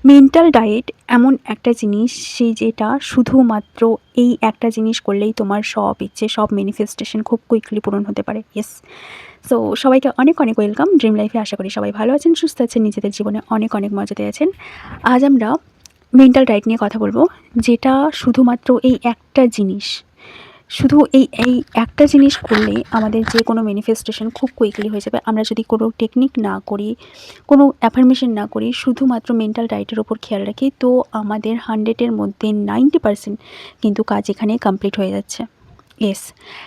Mental diet এমন একটা জিনিস যেটা শুধুমাত্র এই একটা জিনিস করলেই তোমার সব ইচ্ছে, সব ম্যানিফেস্টেশন খুব কুইকলি পূরণ হতে পারে। ইয়েস। সো সবাইকে অনেক অনেক ওয়েলকাম ড্রিম লাইফে। আশা করি সবাই ভালো আছেন, সুস্থ আছেন, নিজেদের জীবনে অনেক অনেক মজাতে আছেন। আজ আমরা মেন্টাল ডায়েট নিয়ে কথা বলবো, যেটা শুধুমাত্র এই একটা জিনিস, শুধু এই একটা জিনিস করলে আমাদের যে কোনো ম্যানিফেস্টেশন খুব কুইকলি হয়ে যাবে। আমরা যদি কোনো টেকনিক না করি, কোনো অ্যাফার্মেশন না করি, শুধুমাত্র মেন্টাল ডায়েটের ওপর খেয়াল রাখি, তো আমাদের 100-এর মধ্যে 90% কিন্তু কাজ এখানে কমপ্লিট হয়ে যাচ্ছে। ইয়েস।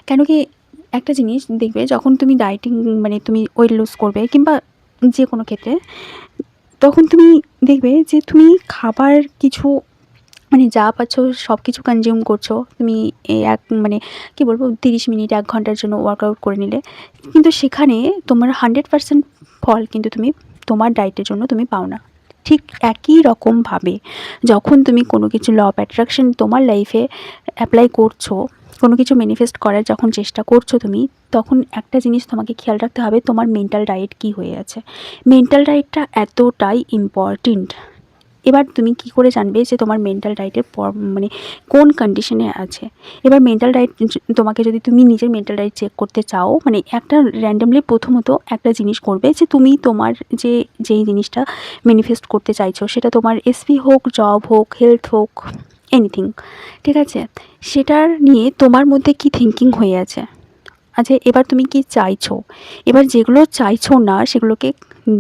কেন কি একটা জিনিস দেখবে, যখন তুমি ডায়েটিং মানে তুমি ওয়েট লুজ করবে কিংবা যে কোনো ক্ষেত্রে, তখন তুমি দেখবে যে তুমি খাবার কিছু মানে যা পাচ্ছ সব কিছু কনজিউম করছো। তুমি এই মানে কী বলবো, 30 মিনিট 1 ঘন্টার জন্য ওয়ার্কআউট করে নিলে, কিন্তু সেখানে তোমার 100% ফল কিন্তু তুমি তোমার ডায়েটের জন্য তুমি পাও না। ঠিক একই রকমভাবে যখন তুমি কোনো কিছু ল অফ অ্যাট্রাকশন তোমার লাইফে অ্যাপ্লাই করছো, কোনো কিছু ম্যানিফেস্ট করার যখন চেষ্টা করছো তুমি, তখন একটা জিনিস তোমাকে খেয়াল রাখতে হবে, তোমার মেন্টাল ডায়েট কী হয়ে আছে। মেন্টাল ডায়েটটা এতটাই ইম্পর্টেন্ট। এবার তুমি কি করে জানবে যে তোমার মেন্টাল ডায়েটের মানে কোন কন্ডিশনে আছে। এবার মেন্টাল ডায়েট তোমাকে, যদি তুমি নিজের মেন্টাল ডায়েট চেক করতে চাও, মানে একটা র্যান্ডামলি প্রথমত একটা জিনিস করবে যে তুমি তোমার যেই জিনিসটা ম্যানিফেস্ট করতে চাইছো, সেটা তোমার এসপি হোক, জব হোক, হেলথ হোক, এনিথিং, ঠিক আছে, সেটার নিয়ে তোমার মধ্যে কি থিঙ্কিং হয়ে আছে। আচ্ছা, এবার তুমি কি চাইছো, এবার যেগুলো চাইছো না সেগুলোকে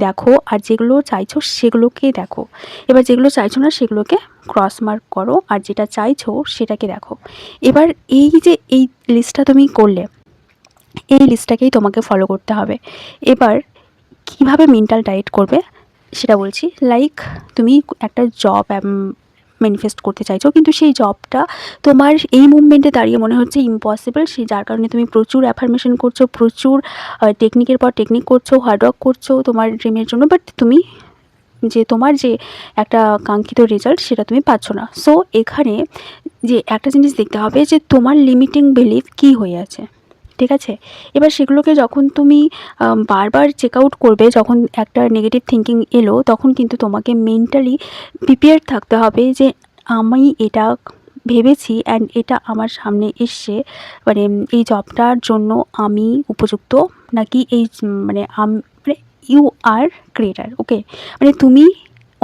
দেখো, আর যেগুলো চাইছো সেগুলোকে দেখো। এবার যেগুলো চাইছো না সেগুলোকে ক্রস মার্ক করো, আর যেটা চাইছো সেটাকে দেখো। এবার এই যে এই লিস্টটা তুমি করলে, এই লিস্টটাকেই তোমাকে ফলো করতে হবে। এবার কিভাবে মেন্টাল ডায়েট করবে সেটা বলছি। লাইক তুমি একটা জব ম্যানিফেস্ট করতে চাইছো, কিন্তু সেই জবটা তোমার এই মুভমেন্টে দাঁড়িয়ে মনে হচ্ছে ইম্পসিবল, যার কারণে তুমি প্রচুর অ্যাফার্মেশন করছো, প্রচুর টেকনিকের পর টেকনিক করছো, হার্ডওয়ার্ক করছো তোমার ড্রিমের জন্য, বাট তুমি তোমার যে একটা কাঙ্ক্ষিত রেজাল্ট সেটা তুমি পাচ্ছ না। সো এখানে যে একটা জিনিস দেখতে হবে যে তোমার লিমিটিং বিলিফ কী হয়ে আছে, ঠিক আছে। এবার সেগুলোকে যখন তুমি বারবার চেক আউট করবে, যখন একটা নেগেটিভ থিঙ্কিং এলো, তখন কিন্তু তোমাকে মেন্টালি প্রিপেয়ার থাকতে হবে যে আমি এটা ভেবেছি অ্যান্ড এটা আমার সামনে এসছে, মানে এই জবটার জন্য আমি উপযুক্ত নাকি এই মানে মানে ইউ আর ক্রিয়েটার, ওকে, মানে তুমি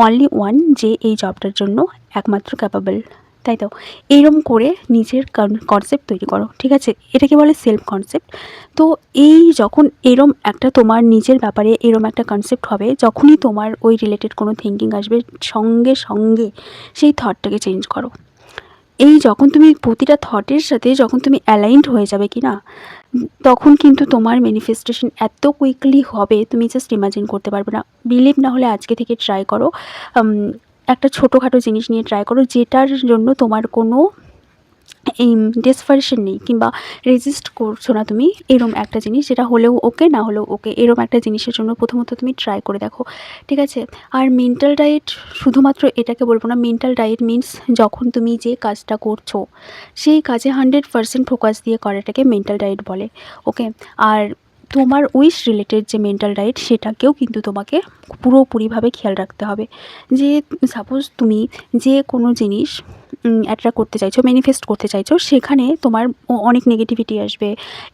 অনলি ওয়ান যে এই জবটার জন্য একমাত্র ক্যাপাবল, তাই তো। এইরকম করে নিজের কনসেপ্ট তৈরি করো, ঠিক আছে। এটাকে বলে সেলফ কনসেপ্ট। তো এই যখন এরম একটা তোমার নিজের ব্যাপারে এরম একটা কনসেপ্ট হবে, যখনই তোমার ওই রিলেটেড কোনো থিঙ্কিং আসবে, সঙ্গে সঙ্গে সেই থটটাকে চেঞ্জ করো। এই যখন তুমি প্রতিটা থটের সাথে যখন তুমি অ্যালাইনড হয়ে যাবে কি না, তখন কিন্তু তোমার ম্যানিফেস্টেশন এত কুইকলি হবে, তুমি জাস্ট ইমাজিন করতে পারবে না। বিলিভ না হলে আজকে থেকে ট্রাই করো। একটা ছোটোখাটো জিনিস নিয়ে ট্রাই করো, যেটার জন্য তোমার কোনো এই ডেসপারেশন নেই, কিংবা রেজিস্ট করছো না তুমি। এরম একটা জিনিস যেটা হলেও ওকে, না হলেও ওকে, এরম একটা জিনিসের জন্য প্রথমত তুমি ট্রাই করে দেখো, ঠিক আছে। আর মেন্টাল ডায়েট শুধুমাত্র এটাকে বলবো না, মেন্টাল ডায়েট মিন্স যখন তুমি যে কাজটা করছো সেই কাজে 100% ফোকাস দিয়ে করাটাকে মেন্টাল ডায়েট বলে, ওকে। আর তোমার উইশ রিলেটেড যে মেন্টাল ডায়েট, সেটাকেও কিন্তু তোমাকে পুরোপুরিভাবে খেয়াল রাখতে হবে। যে সাপোজ তুমি যে কোনো জিনিস অ্যাট্রাক্ট করতে চাইছো, ম্যানিফেস্ট করতে চাইছো, সেখানে তোমার অনেক নেগেটিভিটি আসবে,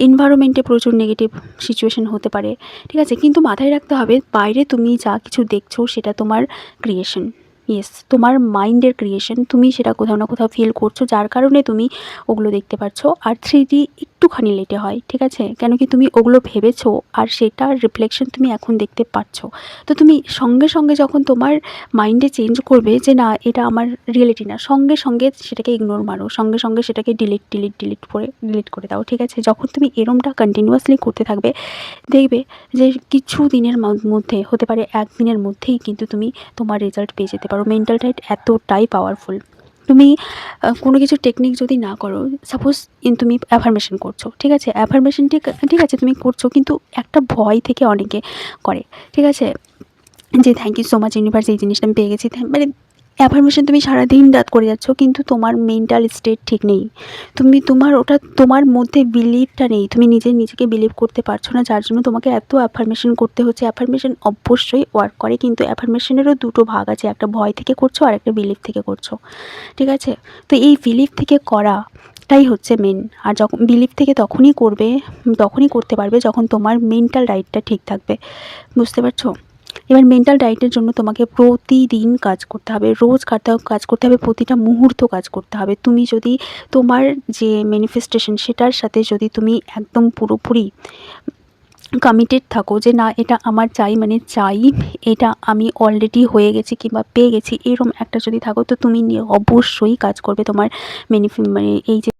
এনভায়রনমেন্টে প্রচুর নেগেটিভ সিচুয়েশন হতে পারে, ঠিক আছে। কিন্তু মাথায় রাখতে হবে, বাইরে তুমি যা কিছু দেখছো সেটা তোমার ক্রিয়েশন। ইয়েস, তোমার মাইন্ডের ক্রিয়েশন। তুমি সেটা কোথাও না কোথাও ফিল করছো, যার কারণে তুমি ওগুলো দেখতে পাচ্ছ। আর 3D একটুখানি লেটে হয়, ঠিক আছে, কেন কি তুমি ওগুলো ভেবেছো আর সেটার রিফ্লেকশন তুমি এখন দেখতে পাচ্ছ। তো তুমি সঙ্গে সঙ্গে যখন তোমার মাইন্ডে চেঞ্জ করবে যে না এটা আমার রিয়েলিটি না, সঙ্গে সঙ্গে সেটাকে ইগনোর মারো, সঙ্গে সঙ্গে সেটাকে ডিলিট করে দাও, ঠিক আছে। যখন তুমি এরমটা কন্টিনিউয়াসলি করতে থাকবে, দেখবে যে কিছু দিনের মধ্যে, হতে পারে একদিনের মধ্যেই কিন্তু তুমি তোমার রেজাল্ট পেয়ে যেতে পারো। মেন্টাল ডায়েট এতটাই পাওয়ারফুল। তুমি কোনো কিছু টেকনিক যদি না করো, সাপোজ তুমি অ্যাফার্মেশন করছো, ঠিক আছে, অ্যাফার্মেশন ঠিক আছে তুমি করছো, কিন্তু একটা ভয় থেকে অনেকে করে, ঠিক আছে, যে thank you so much universe, এই জিনিসটা আমি পেয়ে গেছি, মানে অ্যাফার্মেশন তুমি সারাদিন রাত করে যাচ্ছ, কিন্তু তোমার মেন্টাল স্টেট ঠিক নেই। তোমার মধ্যে বিলিভটা নেই, তুমি নিজেকে বিলিভ করতে পারছো না, যার জন্য তোমাকে এত অ্যাফার্মেশন করতে হচ্ছে। অ্যাফার্মেশন অবশ্যই ওয়ার্ক করে, কিন্তু অ্যাফার্মেশনেরও দুটো ভাগ আছে, একটা ভয় থেকে করছো আর একটা বিলিভ থেকে করছো, ঠিক আছে? তো এই বিলিভ থেকে করাটাই হচ্ছে মেন। আর যখন বিলিভ থেকে তখনই করতে পারবে যখন তোমার মেন্টাল ডায়েটটা ঠিক থাকবে, বুঝতে পারছো? এবার মেন্টাল ডায়েটের জন্য তোমাকে প্রতিদিন কাজ করতে হবে, রোজ কাজ করতে হবে, প্রতিটা মুহূর্ত কাজ করতে হবে। তুমি যদি তোমার যে ম্যানিফেস্টেশন সেটার সাথে যদি তুমি একদম পুরোপুরি কমিটেড থাকো যে না এটা আমার চাই মানে চাই, এটা আমি অলরেডি হয়ে গেছি কিংবা পেয়ে গেছি, এরকম একটা যদি থাকো, তো তুমি অবশ্যই কাজ করবে তোমার মানে এই যে